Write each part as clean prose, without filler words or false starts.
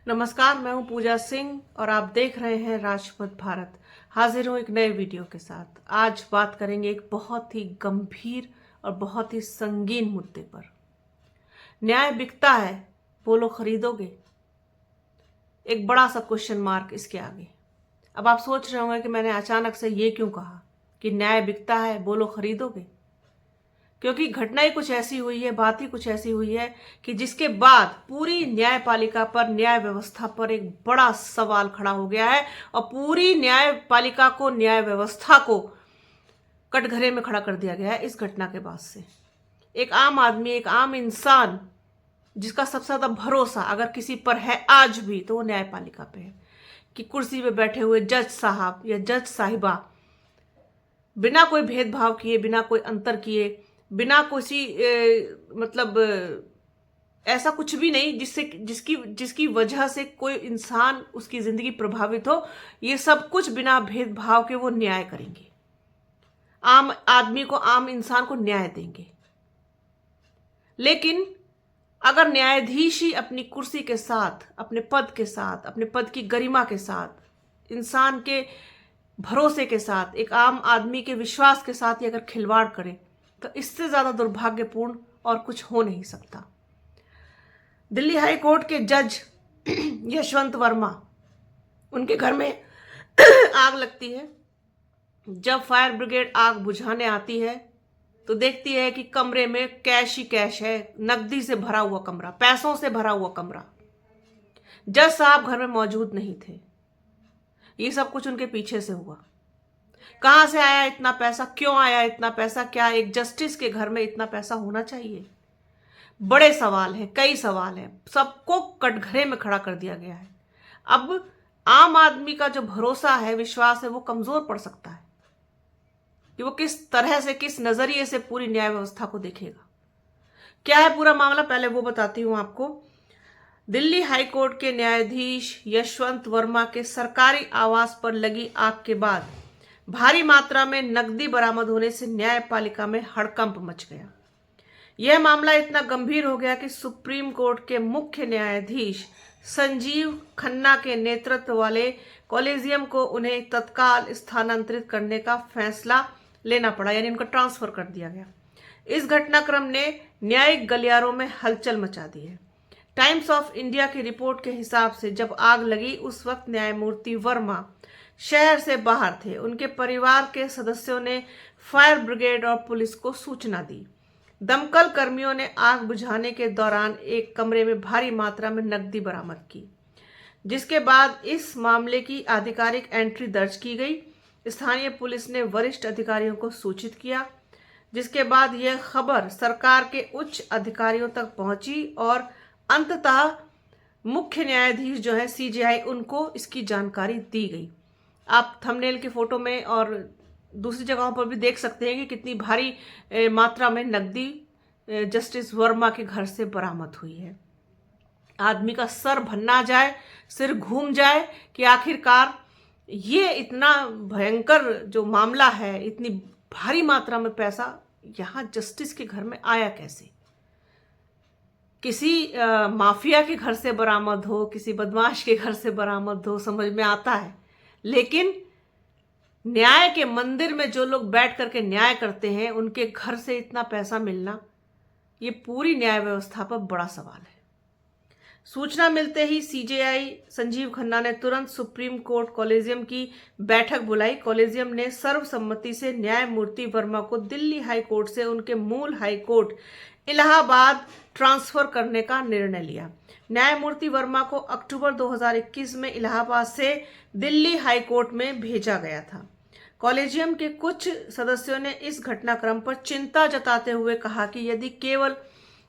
नमस्कार, मैं हूं पूजा सिंह और आप देख रहे हैं राजपथ भारत। हाजिर हूं एक नए वीडियो के साथ। आज बात करेंगे एक बहुत ही गंभीर और बहुत ही संगीन मुद्दे पर। न्याय बिकता है, बोलो खरीदोगे? एक बड़ा सा क्वेश्चन मार्क इसके आगे। अब आप सोच रहे होंगे कि मैंने अचानक से ये क्यों कहा कि न्याय बिकता है, बोलो खरीदोगे? क्योंकि घटना ही कुछ ऐसी हुई है, बात ही कुछ ऐसी हुई है कि जिसके बाद पूरी न्यायपालिका पर, न्याय व्यवस्था पर एक बड़ा सवाल खड़ा हो गया है और पूरी न्यायपालिका को, न्याय व्यवस्था को कटघरे में खड़ा कर दिया गया है इस घटना के बाद से। एक आम आदमी, एक आम इंसान जिसका सबसे ज्यादा भरोसा अगर किसी पर है आज भी तो वो न्यायपालिका पे है कि कुर्सी पे बैठे हुए जज साहब या जज साहिबा बिना कोई भेदभाव किए, बिना कोई अंतर किए, बिना किसी ऐसा कुछ भी नहीं जिससे जिसकी जिसकी वजह से कोई इंसान, उसकी जिंदगी प्रभावित हो, ये सब कुछ बिना भेदभाव के वो न्याय करेंगे। आम आदमी को, आम इंसान को न्याय देंगे। लेकिन अगर न्यायाधीश ही अपनी कुर्सी के साथ, अपने पद के साथ, अपने पद की गरिमा के साथ, इंसान के भरोसे के साथ, एक आम आदमी के विश्वास के साथ ही अगर खिलवाड़ करे तो इससे ज्यादा दुर्भाग्यपूर्ण और कुछ हो नहीं सकता। दिल्ली हाई कोर्ट के जज यशवंत वर्मा, उनके घर में आग लगती है। जब फायर ब्रिगेड आग बुझाने आती है तो देखती है कि कमरे में कैश ही कैश है, नकदी से भरा हुआ कमरा, पैसों से भरा हुआ कमरा। जज साहब घर में मौजूद नहीं थे। ये सब कुछ उनके पीछे से हुआ। कहां से आया इतना पैसा, क्यों आया इतना पैसा, क्या एक जस्टिस के घर में इतना पैसा होना चाहिए? बड़े सवाल हैं, कई सवाल हैं, सबको कटघरे में खड़ा कर दिया गया है। अब आम आदमी का जो भरोसा है, विश्वास है, वो कमजोर पड़ सकता है कि वो किस तरह से, किस नजरिए से पूरी न्याय व्यवस्था को देखेगा। क्या है पूरा मामला, पहले वो बताती हूं आपको। दिल्ली हाईकोर्ट के न्यायाधीश यशवंत वर्मा के सरकारी आवास पर लगी आग के बाद भारी मात्रा में नकदी बरामद होने से न्यायपालिका में हड़कंप मच गया। यह मामला इतना गंभीर हो गया कि सुप्रीम कोर्ट के मुख्य न्यायाधीश संजीव खन्ना के नेतृत्व वाले कॉलेजियम को उन्हें तत्काल स्थानांतरित करने का फैसला लेना पड़ा, यानी उनका ट्रांसफर कर दिया गया। इस घटनाक्रम ने न्यायिक गलियारों में हलचल मचा दी है। टाइम्स ऑफ इंडिया की रिपोर्ट के हिसाब से जब आग लगी उस वक्त न्यायमूर्ति वर्मा शहर से बाहर थे। उनके परिवार के सदस्यों ने फायर ब्रिगेड और पुलिस को सूचना दी। दमकल कर्मियों ने आग बुझाने के दौरान एक कमरे में भारी मात्रा में नकदी बरामद की, जिसके बाद इस मामले की आधिकारिक एंट्री दर्ज की गई। स्थानीय पुलिस ने वरिष्ठ अधिकारियों को सूचित किया, जिसके बाद यह खबर सरकार के उच्च अधिकारियों तक पहुंची और अंततः मुख्य न्यायाधीश जो है सीजेआई, उनको इसकी जानकारी दी गई। आप थंबनेल की फोटो में और दूसरी जगहों पर भी देख सकते हैं कि कितनी भारी मात्रा में नकदी जस्टिस वर्मा के घर से बरामद हुई है। आदमी का सर भन्ना जाए, सिर घूम जाए कि आखिरकार ये इतना भयंकर जो मामला है, इतनी भारी मात्रा में पैसा यहां जस्टिस के घर में आया कैसे? किसी माफिया के घर से बरामद हो, किसी बदमाश के घर से बरामद हो, समझ में आता है। लेकिन न्याय के मंदिर में जो लोग बैठ करके न्याय करते हैं, उनके घर से इतना पैसा मिलना, ये पूरी न्याय व्यवस्था पर बड़ा सवाल है। सूचना मिलते ही सीजेआई संजीव खन्ना ने तुरंत सुप्रीम कोर्ट कॉलेजियम की बैठक बुलाई। कॉलेजियम ने सर्वसम्मति से न्यायमूर्ति वर्मा को दिल्ली हाई कोर्ट से उनके मूल हाई कोर्ट इलाहाबाद ट्रांसफर करने का निर्णय लिया। न्यायमूर्ति वर्मा को अक्टूबर 2021 में इलाहाबाद से दिल्ली हाई कोर्ट में भेजा गया था। कॉलेजियम के कुछ सदस्यों ने इस घटनाक्रम पर चिंता जताते हुए कहा कि यदि केवल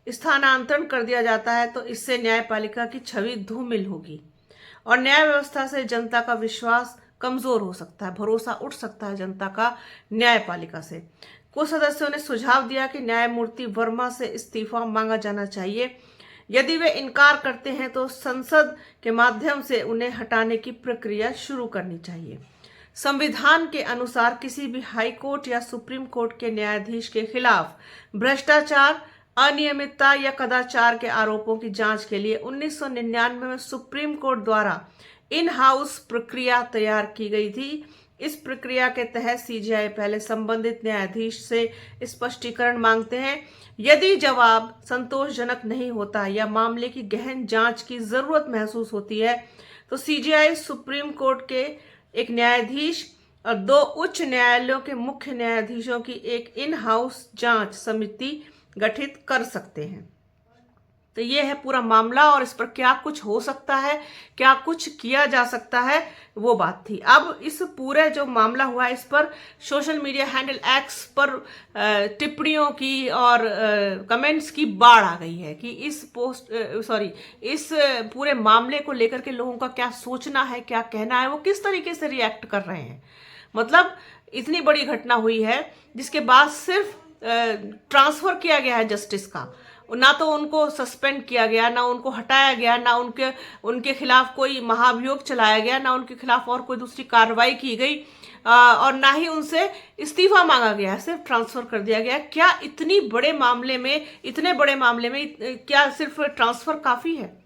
स्थानांतरण कर दिया जाता है तो इससे न्यायपालिका की छवि धूमिल होगी और न्याय व्यवस्था से जनता का विश्वास कमजोर हो सकता है, भरोसा उठ सकता है जनता का न्यायपालिका से। कुछ सदस्यों ने सुझाव दिया कि न्यायमूर्ति वर्मा से इस्तीफा मांगा जाना चाहिए। यदि वे इनकार करते हैं तो संसद के माध्यम से उन्हें हटाने की प्रक्रिया शुरू करनी चाहिए। संविधान के अनुसार किसी भी हाई कोर्ट या सुप्रीम कोर्ट के न्यायाधीश के खिलाफ भ्रष्टाचार, अनियमितता या कदाचार के आरोपों की जांच के लिए 1999 में सुप्रीम कोर्ट द्वारा इन हाउस प्रक्रिया तैयार की गई थी। इस प्रक्रिया के तहत सीजीआई पहले संबंधित न्यायाधीश से स्पष्टीकरण मांगते हैं। यदि जवाब संतोषजनक नहीं होता या मामले की गहन जांच की जरूरत महसूस होती है तो सीजीआई सुप्रीम कोर्ट के एक न्यायाधीश और 2 उच्च न्यायालयों के मुख्य न्यायाधीशों की एक इन हाउस जांच समिति गठित कर सकते हैं। तो ये है पूरा मामला और इस पर क्या कुछ हो सकता है, क्या कुछ किया जा सकता है, वो बात थी। अब इस पूरे जो मामला हुआ है इस पर सोशल मीडिया हैंडल एक्स पर टिप्पणियों की और कमेंट्स की बाढ़ आ गई है कि इस पूरे मामले को लेकर के लोगों का क्या सोचना है, क्या कहना है, वो किस तरीके से रिएक्ट कर रहे हैं। मतलब इतनी बड़ी घटना हुई है जिसके बाद सिर्फ ट्रांसफर किया गया है जस्टिस का, ना तो उनको सस्पेंड किया गया, ना उनको हटाया गया, ना उनके खिलाफ कोई महाभियोग चलाया गया, ना उनके खिलाफ और कोई दूसरी कार्रवाई की गई और ना ही उनसे इस्तीफा मांगा गया, सिर्फ ट्रांसफर कर दिया गया। क्या इतने बड़े मामले में क्या सिर्फ ट्रांसफर काफी है?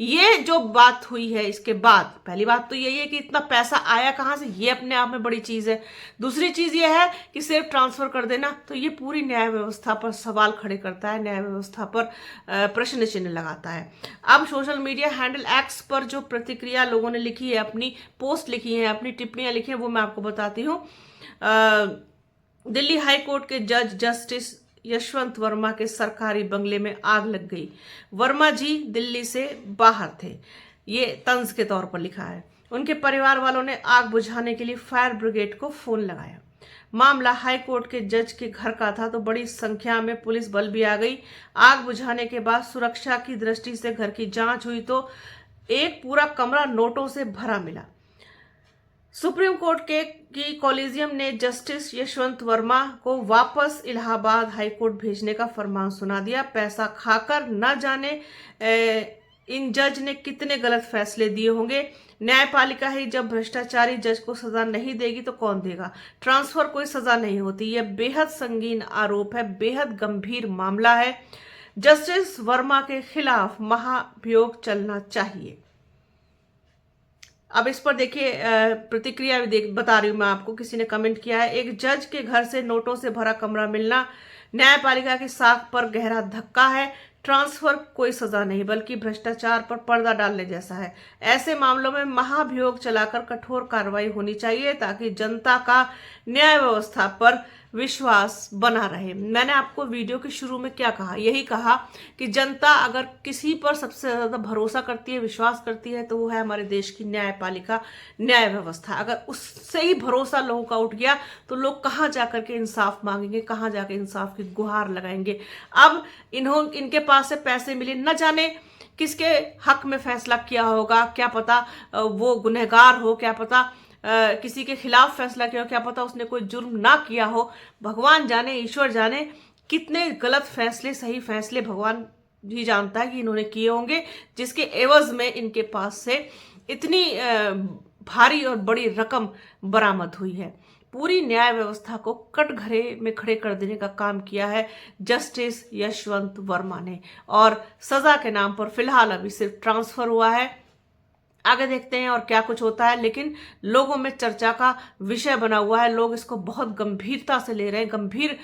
ये जो बात हुई है इसके बाद पहली बात तो यही है कि इतना पैसा आया कहाँ से, ये अपने आप में बड़ी चीज है। दूसरी चीज ये है कि सिर्फ ट्रांसफर कर देना, तो ये पूरी न्याय व्यवस्था पर सवाल खड़े करता है, न्याय व्यवस्था पर प्रश्न चिन्ह लगाता है। अब सोशल मीडिया हैंडल एक्स पर जो प्रतिक्रिया लोगों ने लिखी है, अपनी पोस्ट लिखी है, अपनी टिप्पणियां लिखी है, वो मैं आपको बताती हूँ। दिल्ली हाई कोर्ट के जज जस्टिस यशवंत वर्मा के सरकारी बंगले में आग लग गई। वर्मा जी दिल्ली से बाहर थे, ये तंज के तौर पर लिखा है। उनके परिवार वालों ने आग बुझाने के लिए फायर ब्रिगेड को फोन लगाया। मामला हाई कोर्ट के जज के घर का था तो बड़ी संख्या में पुलिस बल भी आ गई। आग बुझाने के बाद सुरक्षा की दृष्टि से घर की जांच हुई तो एक पूरा कमरा नोटों से भरा मिला। सुप्रीम कोर्ट की कॉलेजियम ने जस्टिस यशवंत वर्मा को वापस इलाहाबाद हाई कोर्ट भेजने का फरमान सुना दिया। पैसा खाकर न जाने इन जज ने कितने गलत फैसले दिए होंगे। न्यायपालिका ही जब भ्रष्टाचारी जज को सजा नहीं देगी तो कौन देगा? ट्रांसफर कोई सजा नहीं होती। यह बेहद संगीन आरोप है, बेहद गंभीर मामला है। जस्टिस वर्मा के खिलाफ महाभियोग चलना चाहिए। अब इस पर देखिए प्रतिक्रिया भी बता रही हूं मैं आपको। किसी ने कमेंट किया है, एक जज के घर से नोटों से भरा कमरा मिलना न्यायपालिका की साख पर गहरा धक्का है। ट्रांसफर कोई सजा नहीं बल्कि भ्रष्टाचार पर पर्दा डालने जैसा है। ऐसे मामलों में महाभियोग चलाकर कठोर कार्रवाई होनी चाहिए ताकि जनता का न्याय व्यवस्था पर विश्वास बना रहे। मैंने आपको वीडियो के शुरू में क्या कहा, यही कहा कि जनता अगर किसी पर सबसे ज्यादा भरोसा करती है, विश्वास करती है तो वो है हमारे देश की न्यायपालिका, न्याय व्यवस्था। अगर उससे ही भरोसा लोगों का उठ गया तो लोग कहाँ जाकर के इंसाफ मांगेंगे, कहाँ जाकर इंसाफ की गुहार लगाएंगे। अब इनके पास से पैसे मिले, न जाने किसके हक में फैसला किया होगा, क्या पता वो गुनहगार हो, क्या पता किसी के खिलाफ फैसला किया हो, क्या पता उसने कोई जुर्म ना किया हो। भगवान जाने, ईश्वर जाने कितने गलत फैसले, सही फैसले भगवान भी जानता है कि इन्होंने किए होंगे, जिसके एवज में इनके पास से इतनी भारी और बड़ी रकम बरामद हुई है। पूरी न्याय व्यवस्था को कटघरे में खड़े कर देने का काम किया है जस्टिस यशवंत वर्मा ने। और सजा के नाम पर फिलहाल अभी सिर्फ ट्रांसफर हुआ है, आगे देखते हैं और क्या कुछ होता है। लेकिन लोगों में चर्चा का विषय बना हुआ है, लोग इसको बहुत गंभीरता से ले रहे हैं, गंभीर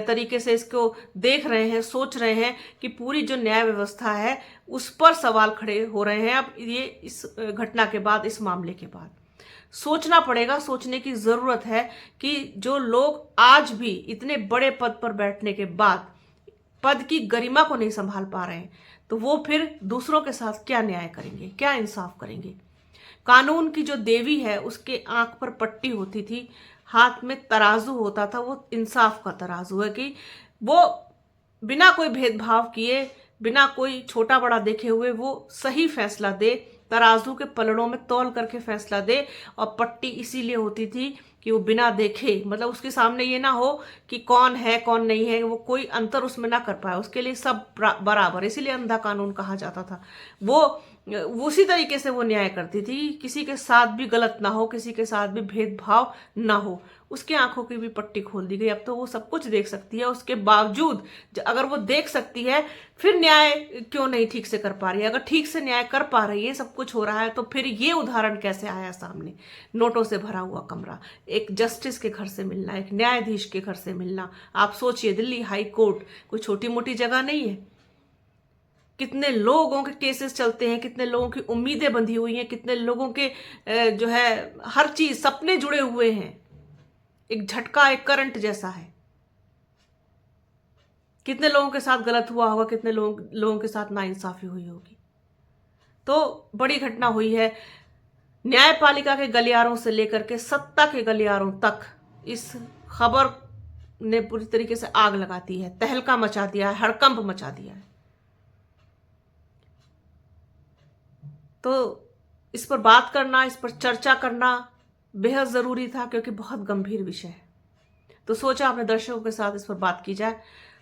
तरीके से इसको देख रहे हैं, सोच रहे हैं कि पूरी जो न्याय व्यवस्था है उस पर सवाल खड़े हो रहे हैं। अब ये इस घटना के बाद, इस मामले के बाद सोचना पड़ेगा, सोचने की जरूरत है कि जो लोग आज भी इतने बड़े पद पर बैठने के बाद पद की गरिमा को नहीं संभाल पा रहे हैं तो वो फिर दूसरों के साथ क्या न्याय करेंगे, क्या इंसाफ करेंगे। कानून की जो देवी है उसके आंख पर पट्टी होती थी, हाथ में तराजू होता था, वो इंसाफ का तराजू है कि वो बिना कोई भेदभाव किए, बिना कोई छोटा बड़ा देखे हुए वो सही फैसला दे, तराजू के पलड़ों में तौल करके फैसला दे। और पट्टी इसीलिए होती थी कि वो बिना देखे, मतलब उसके सामने ये ना हो कि कौन है कौन नहीं है, वो कोई अंतर उसमें ना कर पाए, उसके लिए सब बराबर, इसीलिए अंधा कानून कहा जाता था। वो उसी तरीके से वो न्याय करती थी, किसी के साथ भी गलत ना हो, किसी के साथ भी भेदभाव ना हो। उसकी आंखों की भी पट्टी खोल दी गई। अब तो वो सब कुछ देख सकती है, उसके बावजूद अगर वो देख सकती है फिर न्याय क्यों नहीं ठीक से कर पा रही है? अगर ठीक से न्याय कर पा रही है, सब कुछ हो रहा है, तो फिर ये उदाहरण कैसे आया सामने? नोटों से भरा हुआ कमरा, एक जस्टिस के घर से मिलना, एक न्यायाधीश के घर से मिलना। आप सोचिए, दिल्ली हाई कोर्ट कोई छोटी मोटी जगह नहीं है। कितने लोगों के केसेस चलते हैं, कितने लोगों की उम्मीदें बंधी हुई हैं, कितने लोगों के जो है हर चीज, सपने जुड़े हुए हैं। एक झटका, एक करंट जैसा है। कितने लोगों के साथ गलत हुआ होगा, कितने लोगों के साथ नाइंसाफी हुई होगी। तो बड़ी घटना हुई है। न्यायपालिका के गलियारों से लेकर के सत्ता के गलियारों तक इस खबर ने पूरी तरीके से आग लगाती है, तहलका मचा दिया है, हड़कंप मचा दिया है। तो इस पर बात करना, इस पर चर्चा करना बेहद जरूरी था, क्योंकि बहुत गंभीर विषय है। तो सोचा अपने दर्शकों के साथ इस पर बात की जाए।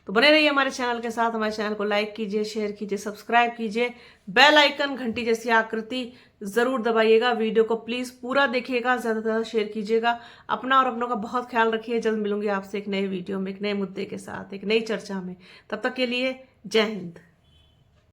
तो बने रहिए हमारे चैनल के साथ। हमारे चैनल को लाइक कीजिए, शेयर कीजिए, सब्सक्राइब कीजिए, बेल आइकन घंटी जैसी आकृति जरूर दबाइएगा। वीडियो को प्लीज पूरा देखिएगा, ज्यादा से ज्यादा शेयर कीजिएगा। अपना और अपनों का बहुत ख्याल रखिए। जल्द मिलूंगी आपसे एक नए वीडियो में, एक नए मुद्दे के साथ, एक नई चर्चा में। तब तक के लिए जय हिंद।